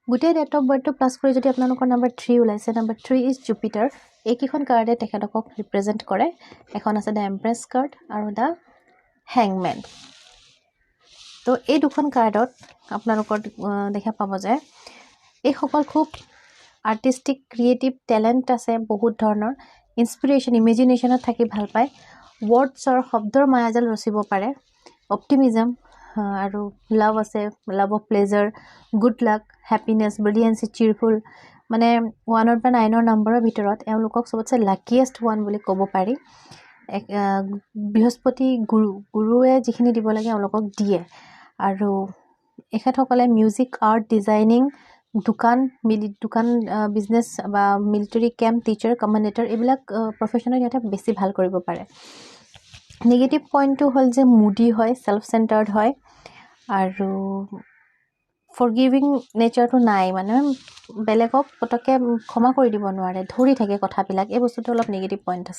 গোটেই date of বাৰ্থটো plus কৰি যদি আপোনালোকৰ নাম্বাৰ 3 ওলাইছে, নাম্বাৰ 3 ইজ জুপিটাৰ। এইকেইখন কাৰ্ডে তেখেতক ৰিপ্ৰেজেণ্ট কৰে। এখন আছে দ্য এম্প্ৰেছ কাৰ্ড আৰু দ্য হেংমেন। তো এই দুখন কাৰ্ডত আপোনালোকৰ দেখা পাব যে এইসকল খুব আৰ্টিষ্টিক ক্ৰিয়েটিভ টেলেণ্ট আছে, বহুত ধৰণৰ ইনস্পিৰেশ্যন ইমেজিনেশ্যনত থাকি ভাল পায়, ৱৰ্ডছৰ শব্দৰ মায়াজাল ৰচিব পাৰে, অপটিমিজম আৰু লাভ আছে, love of pleasure, good luck, happiness, brilliancy, cheerful. মানে 1 পৰা 9 নম্বৰৰ ভিতৰত এওঁলোকক চবতছে লাকিয়েষ্ট ওৱান বুলি ক'ব পাৰি। বৃহস্পতি গুৰুৱে যিখিনি দিব লাগে এওঁলোকক দিয়ে। আৰু এখেতসকলে মিউজিক, আৰ্ট, ডিজাইনিং, দোকান বিজনেছ বা মিলিটাৰী কেম্প, টিচাৰ, কমেণ্ডেটৰ এইবিলাক প্ৰফেশ্যনত সিহঁতে বেছি ভাল কৰিব পাৰে। নিগেটিভ পইণ্টটো হ'ল যে মুডি হয়, ছেল্ফ চেণ্টাৰ্ড হয় আৰু ফৰগিভিং নেচাৰটো নাই, মানে বেলেগক পটককৈ ক্ষমা কৰি দিব নোৱাৰে, ধৰি থাকে কথাবিলাক। এই বস্তুটো অলপ নিগেটিভ পইণ্ট আছে।